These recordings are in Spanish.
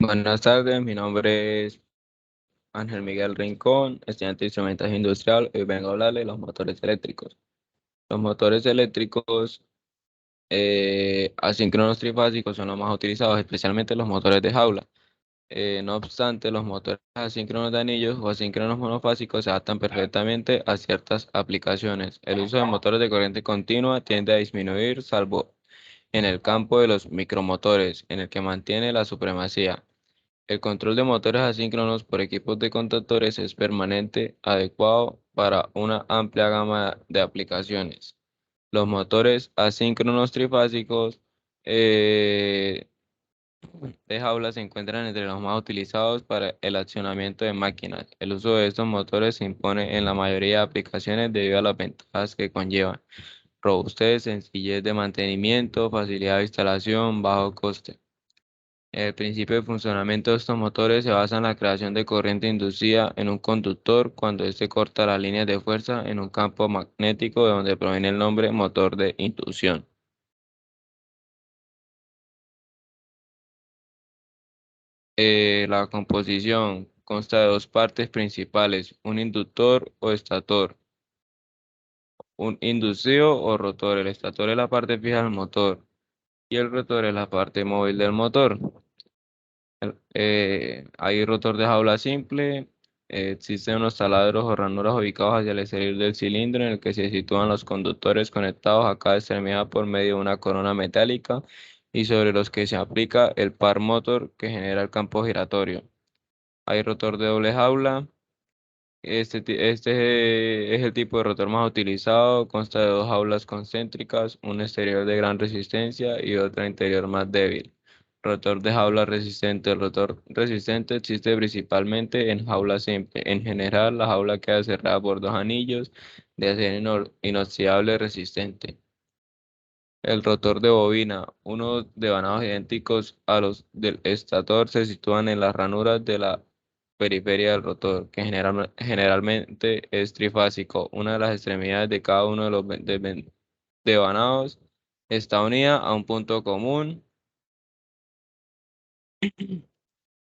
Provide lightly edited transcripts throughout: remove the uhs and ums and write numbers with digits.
Buenas tardes, mi nombre es Ángel Miguel Rincón, estudiante de instrumentación industrial. Hoy vengo a hablarle de los motores eléctricos. Los motores eléctricos asíncronos trifásicos son los más utilizados, especialmente los motores de jaula. No obstante, los motores asíncronos de anillos o asíncronos monofásicos se adaptan perfectamente a ciertas aplicaciones. El uso de motores de corriente continua tiende a disminuir, salvo en el campo de los micromotores, en el que mantiene la supremacía. El control de motores asíncronos por equipos de contactores es permanente, adecuado para una amplia gama de aplicaciones. Los motores asíncronos trifásicos eh, de jaula se encuentran entre los más utilizados para el accionamiento de máquinas. El uso de estos motores se impone en la mayoría de aplicaciones debido a las ventajas que conllevan: robustez, sencillez de mantenimiento, facilidad de instalación, bajo coste. El principio de funcionamiento de estos motores se basa en la creación de corriente inducida en un conductor cuando éste corta las líneas de fuerza en un campo magnético, de donde proviene el nombre motor de inducción. La composición consta de dos partes principales: un inductor o estator, un inducido o rotor. El estator es la parte fija del motor y el rotor es la parte móvil del motor. Hay rotor de jaula simple. Existen unos taladros o ranuras ubicados hacia el exterior del cilindro, en el que se sitúan los conductores conectados a cada extremidad por medio de una corona metálica, y sobre los que se aplica el par motor que genera el campo giratorio. Hay rotor de doble jaula. Este es el tipo de rotor más utilizado. Consta de dos jaulas concéntricas, un exterior de gran resistencia y otra interior más débil. Rotor de jaula resistente. El rotor resistente existe principalmente en jaula simple. En general, la jaula queda cerrada por dos anillos de acero inoxidable resistente. El rotor de bobina. Unos devanados idénticos a los del estator se sitúan en las ranuras de la periferia del rotor, que generalmente es trifásico. Una de las extremidades de cada uno de los devanados está unida a un punto común.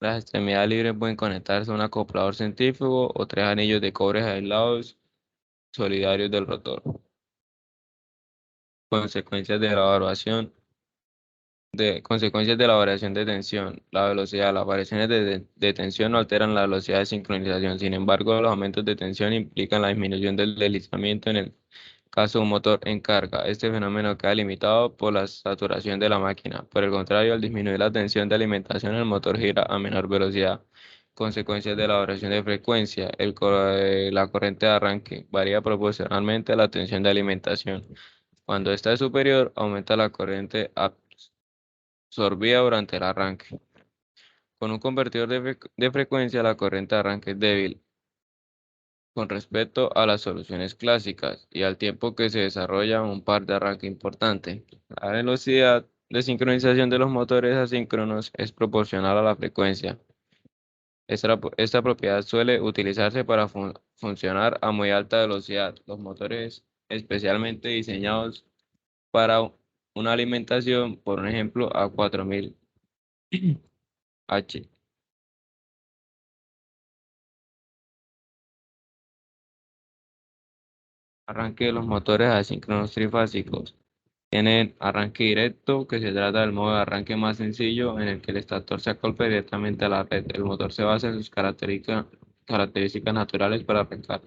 Las extremidades libres pueden conectarse a un acoplador centrífugo o tres anillos de cobre aislados solidarios del rotor. Consecuencias de la evaluación. Consecuencias de la variación de tensión. La velocidad. Las variaciones de tensión no alteran la velocidad de sincronización. Sin embargo, los aumentos de tensión implican la disminución del deslizamiento en el caso de un motor en carga. Este fenómeno queda limitado por la saturación de la máquina. Por el contrario, al disminuir la tensión de alimentación, el motor gira a menor velocidad. Consecuencias de la variación de frecuencia. La corriente de arranque varía proporcionalmente a la tensión de alimentación. Cuando esta es superior, aumenta la corriente absorbida durante el arranque. Con un convertidor de frecuencia, la corriente de arranque es débil con respecto a las soluciones clásicas, y al tiempo que se desarrolla un par de arranque importante. La velocidad de sincronización de los motores asíncronos es proporcional a la frecuencia. Esta propiedad suele utilizarse para funcionar a muy alta velocidad. Los motores especialmente diseñados para una alimentación, por ejemplo, a 4000 H. Arranque de los motores asíncronos trifásicos. Tienen arranque directo, que se trata del modo de arranque más sencillo, en el que el estator se acopla directamente a la red. El motor se basa en sus características naturales para arrancar.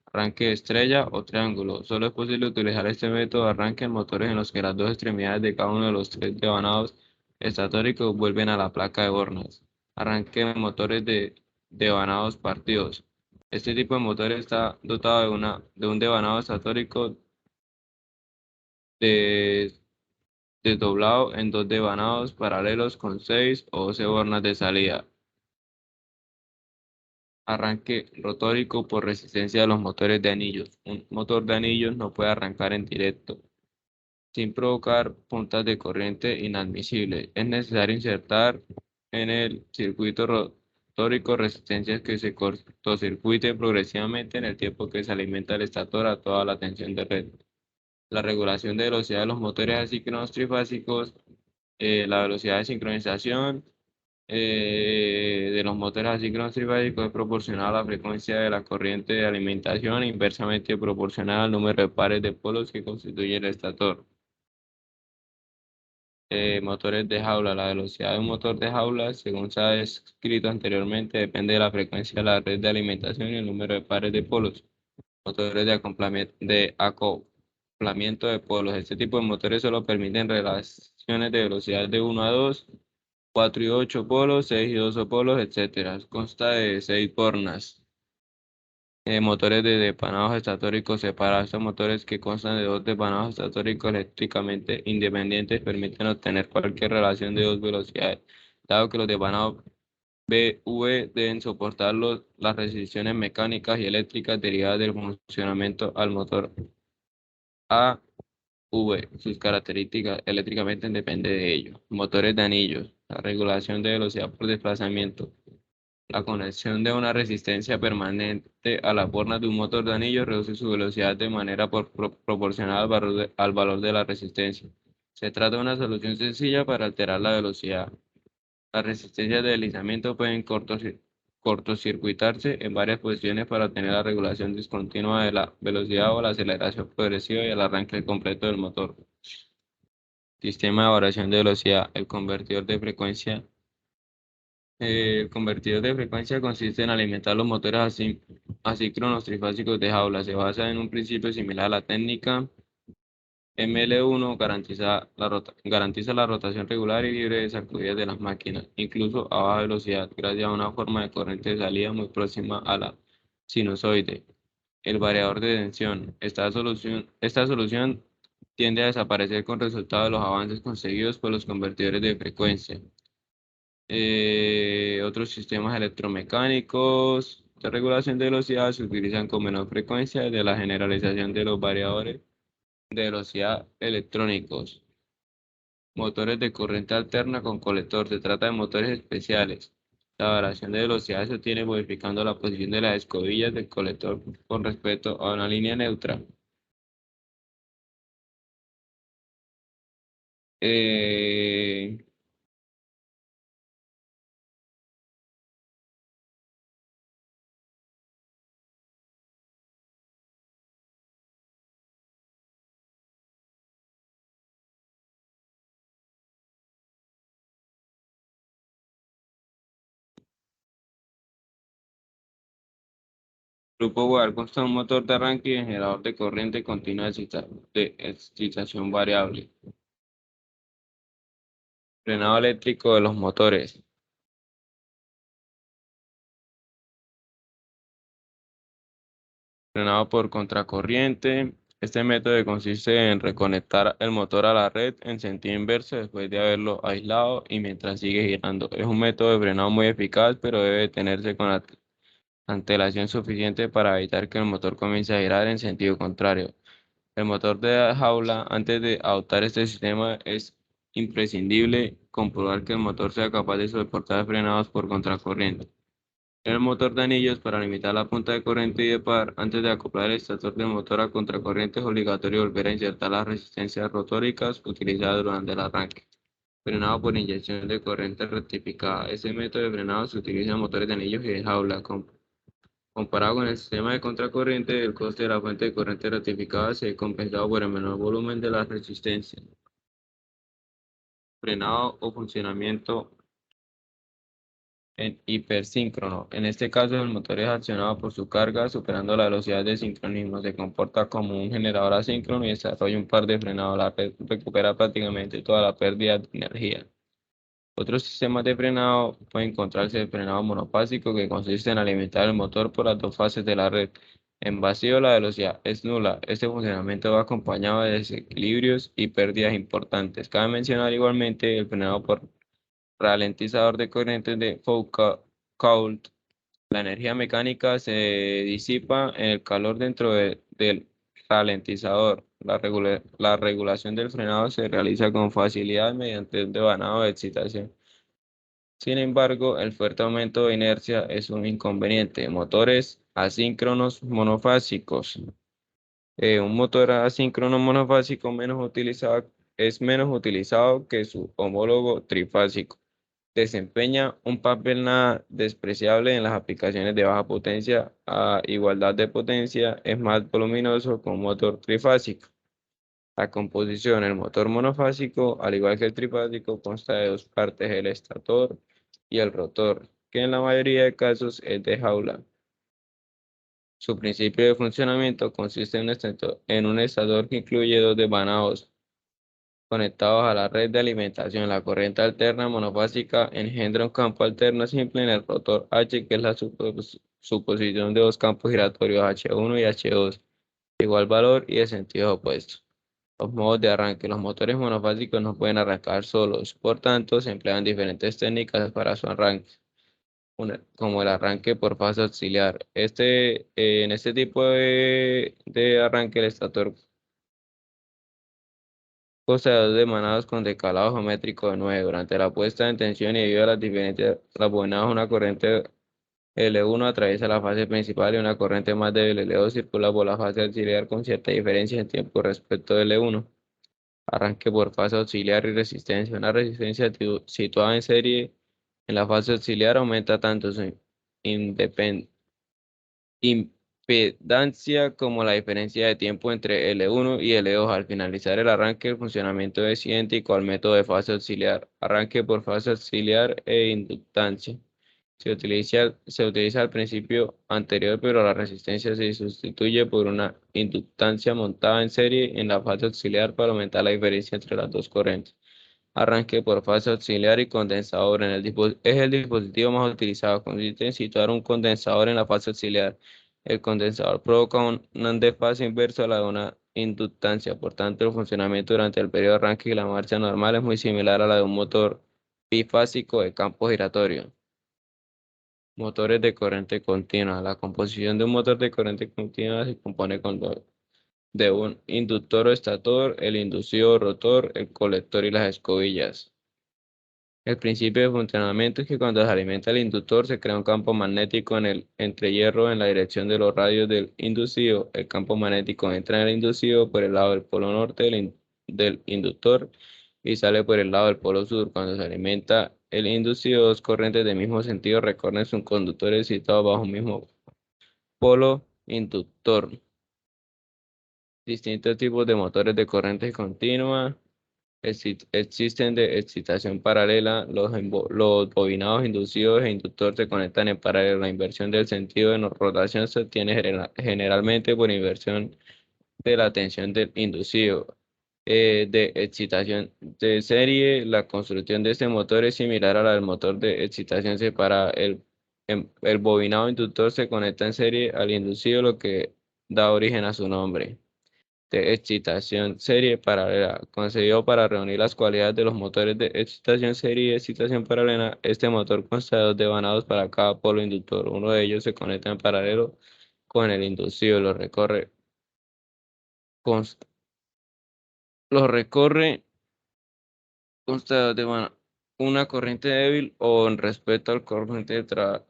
Arranque de estrella o triángulo. Solo es posible utilizar este método de arranque en motores en los que las dos extremidades de cada uno de los tres devanados estatóricos vuelven a la placa de hornos. Arranque en motores de devanados partidos. Este tipo de motor está dotado de un devanado estatórico de desdoblado en dos devanados paralelos con 6 o 12 bornas de salida. Arranque rotórico por resistencia de los motores de anillos. Un motor de anillos no puede arrancar en directo sin provocar puntas de corriente inadmisibles. Es necesario insertar en el circuito rotórico resistencias que se cortocircuiten progresivamente en el tiempo que se alimenta el estator a toda la tensión de red. La regulación de velocidad de los motores asíncronos trifásicos. La velocidad de sincronización. De los motores asíncronos trifásicos es proporcional a la frecuencia de la corriente de alimentación e inversamente proporcional al número de pares de polos que constituye el estator. Motores de jaula. La velocidad de un motor de jaula, según se ha descrito anteriormente, depende de la frecuencia de la red de alimentación y el número de pares de polos. Motores de acoplamiento de polos. Este tipo de motores solo permiten relaciones de velocidad de 1 a 2, 4 y 8 polos, 6 y 12 polos, etcétera. Consta de 6 bornas. Motores de depanados estatóricos separados. Estos motores que constan de dos depanados estatóricos eléctricamente independientes permiten obtener cualquier relación de dos velocidades, dado que los depanados B, V deben soportar las restricciones mecánicas y eléctricas derivadas del funcionamiento al motor A, V. Sus características eléctricamente dependen de ello. Motores de anillos. La regulación de velocidad por desplazamiento. La conexión de una resistencia permanente a las bornas de un motor de anillo reduce su velocidad de manera proporcional al valor de la resistencia. Se trata de una solución sencilla para alterar la velocidad. Las resistencias de deslizamiento pueden cortocircuitarse en varias posiciones para obtener la regulación discontinua de la velocidad o la aceleración progresiva y el arranque completo del motor. Sistema de variación de velocidad. El convertidor de frecuencia consiste en alimentar los motores asíncronos trifásicos de jaula. Se basa en un principio similar a la técnica ML1, garantiza la rotación regular y libre de sacudidas de las máquinas, incluso a baja velocidad, gracias a una forma de corriente de salida muy próxima a la sinusoide. El variador de tensión. Esta solución tiende a desaparecer con resultado de los avances conseguidos por los convertidores de frecuencia. Otros sistemas electromecánicos de regulación de velocidad se utilizan con menor frecuencia de la generalización de los variadores de velocidad electrónicos. Motores de corriente alterna con colector. Se trata de motores especiales. La variación de velocidad se obtiene modificando la posición de las escobillas del colector con respecto a una línea neutra. Eh, Grupo Boar consta de un motor de arranque y generador de corriente continua de excitación variable. Frenado eléctrico de los motores. Frenado por contracorriente. Este método consiste en reconectar el motor a la red en sentido inverso después de haberlo aislado y mientras sigue girando. Es un método de frenado muy eficaz, pero debe detenerse con antelación suficiente para evitar que el motor comience a girar en sentido contrario. El motor de jaula, antes de adoptar este sistema, es imprescindible comprobar que el motor sea capaz de soportar frenados por contracorriente. El motor de anillos, para limitar la punta de corriente y de par, antes de acoplar el estator del motor a contracorriente, es obligatorio volver a insertar las resistencias rotóricas utilizadas durante el arranque. Frenado por inyección de corriente rectificada. Este método de frenado se utiliza en motores de anillos y de jaula. Comparado con el sistema de contracorriente, el coste de la fuente de corriente rectificada se ve compensado por el menor volumen de las resistencias. Frenado o funcionamiento en hipersíncrono. En este caso, el motor es accionado por su carga, superando la velocidad de sincronismo. Se comporta como un generador asíncrono y desarrolla un par de frenados. La red recupera prácticamente toda la pérdida de energía. Otros sistemas de frenado pueden encontrarse el frenado monofásico, que consiste en alimentar el motor por las dos fases de la red. En vacío, la velocidad es nula. Este funcionamiento va acompañado de desequilibrios y pérdidas importantes. Cabe mencionar igualmente el frenado por ralentizador de corrientes de Foucault. La energía mecánica se disipa en el calor dentro del ralentizador. La regulación del frenado se realiza con facilidad mediante un devanado de excitación. Sin embargo, el fuerte aumento de inercia es un inconveniente. Motores asíncronos monofásicos. Un motor asíncrono monofásico es menos utilizado que su homólogo trifásico. desempeña un papel nada despreciable en las aplicaciones de baja potencia a igualdad de potencia, es más voluminoso con un motor trifásico. La composición, el motor monofásico, al igual que el trifásico, consta de dos partes, el estator y el rotor, que en la mayoría de casos es de jaula. Su principio de funcionamiento consiste en un estator que incluye dos desvanados conectados a la red de alimentación. La corriente alterna monofásica engendra un campo alterno simple en el rotor H, que es la suposición de dos campos giratorios H1 y H2, de igual valor y de sentido opuesto. Los modos de arranque. Los motores monofásicos no pueden arrancar solos, por tanto, se emplean diferentes técnicas para su arranque, como el arranque por fase auxiliar. En este tipo de arranque, el estator poseedor de manadas con decalado geométrico de 9. Durante la puesta en tensión y debido a las bonadas, una corriente L1 atraviesa la fase principal y una corriente más débil L2 circula por la fase auxiliar con cierta diferencia en tiempo respecto de L1. Arranque por fase auxiliar y resistencia. Una resistencia situada en serie en la fase auxiliar aumenta tanto su independ- impedancia como la diferencia de tiempo entre L1 y L2. Al finalizar el arranque, el funcionamiento es idéntico al método de fase auxiliar. Arranque por fase auxiliar e inductancia. Se utiliza el principio anterior, pero la resistencia se sustituye por una inductancia montada en serie en la fase auxiliar para aumentar la diferencia entre las dos corrientes. Arranque por fase auxiliar y condensador. Es el dispositivo más utilizado. Consiste en situar un condensador en la fase auxiliar. El condensador provoca un desfase inverso a la de una inductancia. Por tanto, el funcionamiento durante el periodo de arranque y la marcha normal es muy similar a la de un motor bifásico de campo giratorio. Motores de corriente continua. La composición de un motor de corriente continua se compone de un inductor o estator, el inducido rotor, el colector y las escobillas. El principio de funcionamiento es que cuando se alimenta el inductor se crea un campo magnético en el entrehierro en la dirección de los radios del inducido. El campo magnético entra en el inducido por el lado del polo norte del inductor y sale por el lado del polo sur. Cuando se alimenta el inducido, dos corrientes del mismo sentido recorren sus conductores situados bajo un mismo polo inductor. Distintos tipos de motores de corriente continua. Existen de excitación paralela, los bobinados inducidos e inductor se conectan en paralelo. La inversión del sentido de rotación se obtiene generalmente por inversión de la tensión del inducido. De excitación de serie, la construcción de este motor es similar a la del motor de excitación separada. El bobinado inductor se conecta en serie al inducido, lo que da origen a su nombre de excitación serie paralela, concebido para reunir las cualidades de los motores de excitación serie y excitación paralela. Este motor consta de dos devanados para cada polo inductor. Uno de ellos se conecta en paralelo con el inducido, cons- lo recorre consta de dos una corriente débil o en respecto al corriente de trabajo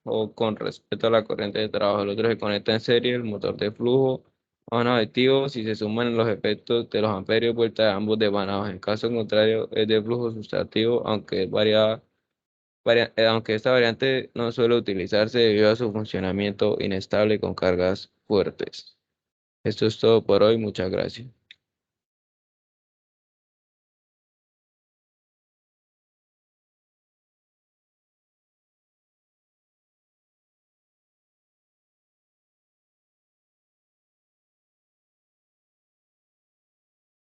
o con respecto a la corriente de trabajo. El otro se conecta en serie, el motor de flujo a un aditivo si se suman los efectos de los amperios vuelta de ambos devanados. En caso contrario, es de flujo sustractivo, aunque esta variante no suele utilizarse debido a su funcionamiento inestable con cargas fuertes. Esto es todo por hoy. Muchas gracias.